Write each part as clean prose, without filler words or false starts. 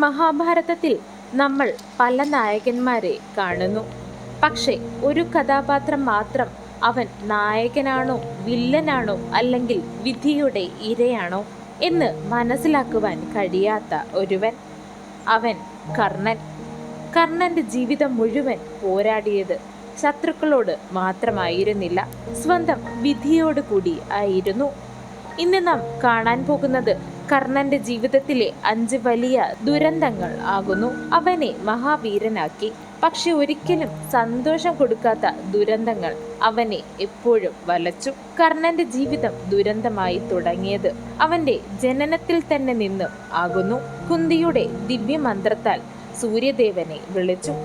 മഹാഭാരതത്തിൽ നമ്മൾ പല നായകന്മാരെ കാണുന്നു. പക്ഷേ ഒരു കഥാപാത്രം മാത്രം അവൻ നായകനാണോ വില്ലനാണോ അല്ലെങ്കിൽ വിധിയുടെ ഇരയാണോ എന്ന് മനസ്സിലാക്കുവാൻ കഴിയാത്ത ഒരുവൻ, അവൻ കർണൻ. കർണന്റെ ജീവിതം മുഴുവൻ പോരാടിയത് ശത്രുക്കളോട് മാത്രമായിരുന്നില്ല, സ്വന്തം വിധിയോട് കൂടി ആയിരുന്നു. ഇന്ന് നാം കാണാൻ പോകുന്നത് കർണന്റെ ജീവിതത്തിലെ 5 വലിയ ദുരന്തങ്ങൾ ആകുന്നു. അവനെ മഹാവീരനാക്കി, പക്ഷെ ഒരിക്കലും സന്തോഷം കൊടുക്കാത്ത ദുരന്തങ്ങൾ അവനെ എപ്പോഴും വലച്ചു. കർണന്റെ ജീവിതം ദുരന്തമായി തുടങ്ങിയത് അവന്റെ ജനനത്തിൽ തന്നെ നിന്നും ആകുന്നു. കുന്തിയുടെ ദിവ്യമന്ത്രത്താൽ സൂര്യദേവനെ വിളിച്ചു.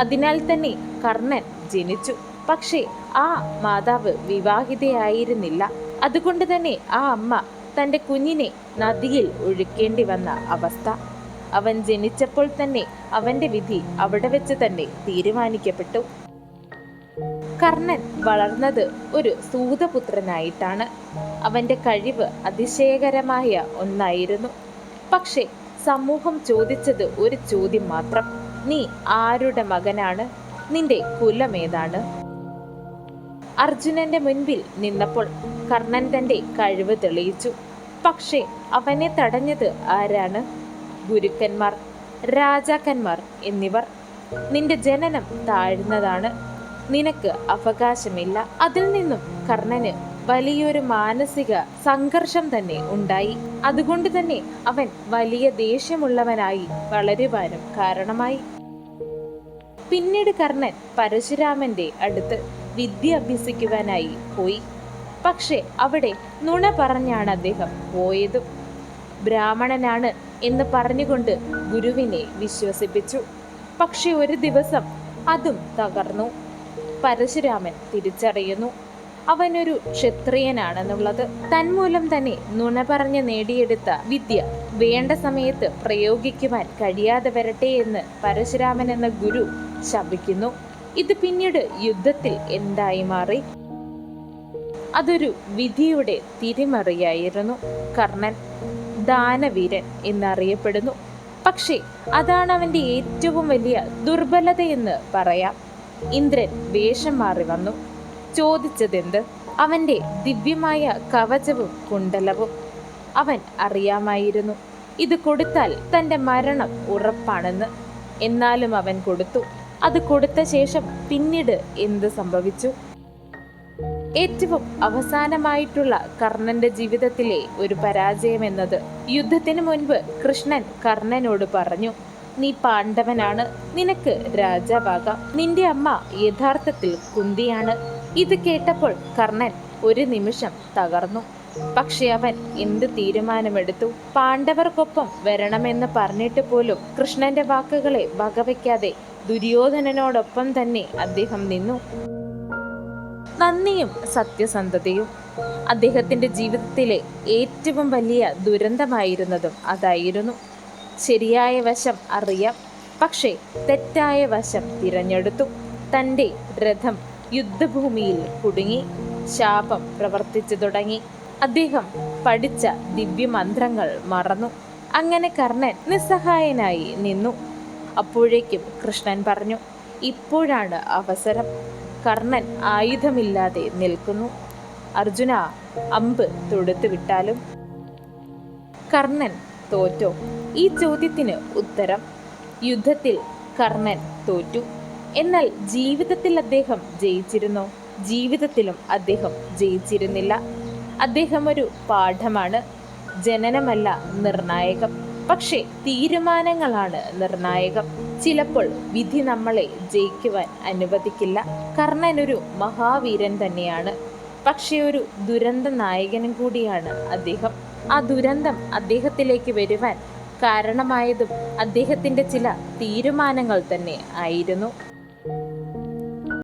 അതിനാൽ തന്നെ കർണൻ ജനിച്ചു. പക്ഷേ ആ മാതാവ് വിവാഹിതയായിരുന്നില്ല. അതുകൊണ്ട് തന്നെ ആ അമ്മ തൻ്റെ കുഞ്ഞിനെ നദിയിൽ ഒഴുക്കേണ്ടി വന്ന അവസ്ഥ. അവൻ ജനിച്ചപ്പോൾ തന്നെ അവന്റെ വിധി അവിടെ വെച്ച് തന്നെ തീരുമാനിക്കപ്പെട്ടു. കർണൻ വളർന്നത് ഒരു സൂതപുത്രനായിട്ടാണ്. അവന്റെ കഴിവ് അതിശയകരമായ ഒന്നായിരുന്നു. പക്ഷേ സമൂഹം ചോദിച്ചത് ഒരു ചോദ്യം മാത്രം: നീ ആരുടെ മകനാണ്? നിന്റെ കുലമേതാണ്? അർജുനന്റെ മുൻപിൽ നിന്നപ്പോൾ കർണൻ തന്റെ കഴിവ് തെളിയിച്ചു. പക്ഷേ അവനെ തടഞ്ഞത് ആരാണ്? ഗുരുക്കന്മാർ, രാജാക്കന്മാർ എന്നിവർ. നിന്റെ ജനനം താഴ്ന്നതാണ്, നിനക്ക് അവകാശമില്ല. അതിൽ നിന്നും കർണന് വലിയൊരു മാനസിക സംഘർഷം തന്നെ ഉണ്ടായി. അതുകൊണ്ട് തന്നെ അവൻ വലിയ ദേഷ്യമുള്ളവനായി വളരുവാനും കാരണമായി. പിന്നീട് കർണൻ പരശുരാമന്റെ അടുത്ത് വിദ്യ അഭ്യസിക്കുവാനായി പോയി. പക്ഷെ അവിടെ നുണ പറഞ്ഞാണ് അദ്ദേഹം പോയതും. ബ്രാഹ്മണനാണ് എന്ന് പറഞ്ഞുകൊണ്ട് ഗുരുവിനെ വിശ്വസിപ്പിച്ചു. പക്ഷെ ഒരു ദിവസം അതും തകർന്നു. പരശുരാമൻ തിരിച്ചറിയുന്നു അവനൊരു ക്ഷത്രിയനാണെന്നുള്ളത്. തന്മൂലം തന്നെ നുണ പറഞ്ഞ് നേടിയെടുത്ത വിദ്യ വേണ്ട സമയത്ത് പ്രയോഗിക്കുവാൻ കഴിയാതെ വരട്ടെ എന്ന് പരശുരാമൻ എന്ന ഗുരു ശപിക്കുന്നു. ഇത് പിന്നീട് യുദ്ധത്തിൽ എന്തായി മാറി? അതൊരു വിധിയുടെ തിരിമറിയായിരുന്നു. കർണൻ ദാനവീരൻ എന്നറിയപ്പെടുന്നു. പക്ഷേ അതാണ് അവന്റെ ഏറ്റവും വലിയ ദുർബലതയെന്ന് പറയാം. ഇന്ദ്രൻ വേഷം മാറി വന്നു. ചോദിച്ചതെന്ത്? അവന്റെ ദിവ്യമായ കവചവും കുണ്ടലവും. അവൻ അറിയാമായിരുന്നു ഇത് കൊടുത്താൽ തന്റെ മരണം ഉറപ്പാണെന്ന്. എന്നാലും അവൻ കൊടുത്തു. അത് കൊടുത്ത ശേഷം പിന്നീട് എന്ത് സംഭവിച്ചു? ഏറ്റവും അവസാനമായിട്ടുള്ള കർണന്റെ ജീവിതത്തിലെ ഒരു പരാജയം എന്നത്, യുദ്ധത്തിന് മുൻപ് കൃഷ്ണൻ കർണനോട് പറഞ്ഞു: നീ പാണ്ഡവനാണ്, നിനക്ക് രാജാവാകാം. നിന്റെ അമ്മ യഥാർത്ഥത്തിൽ കുന്തിയാണ്. ഇത് കേട്ടപ്പോൾ കർണൻ ഒരു നിമിഷം തകർന്നു. പക്ഷെ അവൻ എന്ത് തീരുമാനമെടുത്തു? പാണ്ഡവർക്കൊപ്പം വരണമെന്ന് പറഞ്ഞിട്ട് പോലും കൃഷ്ണന്റെ വാക്കുകളെ വകവയ്ക്കാതെ ദുര്യോധനനോടൊപ്പം തന്നെ അദ്ദേഹം നിന്നു. നന്ദിയും സത്യസന്ധതയും. അദ്ദേഹത്തിന്റെ ജീവിതത്തിലെ ഏറ്റവും വലിയ ദുരന്തമായിരുന്നതും അതായിരുന്നു. ശരിയായ വശം അറിയാം, പക്ഷേ തെറ്റായ വശം തിരഞ്ഞെടുത്തു. തൻ്റെ രഥം യുദ്ധഭൂമിയിൽ കുടുങ്ങി. ശാപം പ്രവർത്തിച്ചു തുടങ്ങി. അദ്ദേഹം പഠിച്ച ദിവ്യമന്ത്രങ്ങൾ മറന്നു. അങ്ങനെ കർണൻ നിസ്സഹായനായി നിന്നു. അപ്പോഴേക്കും കൃഷ്ണൻ പറഞ്ഞു: ഇപ്പോഴാണ് അവസരം. കർണൻ ആയുധമില്ലാതെ നിൽക്കുന്നു. അർജുന, അമ്പ് തൊടുത്തു വിട്ടാലും? കർണൻ തോറ്റോ? ഈ ചോദ്യത്തിന് ഉത്തരം: യുദ്ധത്തിൽ കർണൻ തോറ്റു. എന്നാൽ ജീവിതത്തിൽ അദ്ദേഹം ജയിച്ചിരുന്നോ? ജീവിതത്തിലും അദ്ദേഹം ജയിച്ചിരുന്നില്ല. അദ്ദേഹം ഒരു പാഠമാണ്. ജനനമല്ല നിർണായകം, പക്ഷേ തീരുമാനങ്ങളാണ് നിർണായകം. ചിലപ്പോൾ വിധി നമ്മളെ ജയിക്കുവാൻ അനുവദിക്കില്ല. കർണൻ ഒരു മഹാവീരൻ തന്നെയാണ്, പക്ഷേ ഒരു ദുരന്ത നായകനും കൂടിയാണ് അദ്ദേഹം. ആ ദുരന്തം അദ്ദേഹത്തിലേക്ക് വരുവാൻ കാരണമായതും അദ്ദേഹത്തിൻ്റെ ചില തീരുമാനങ്ങൾ തന്നെ ആയിരുന്നു.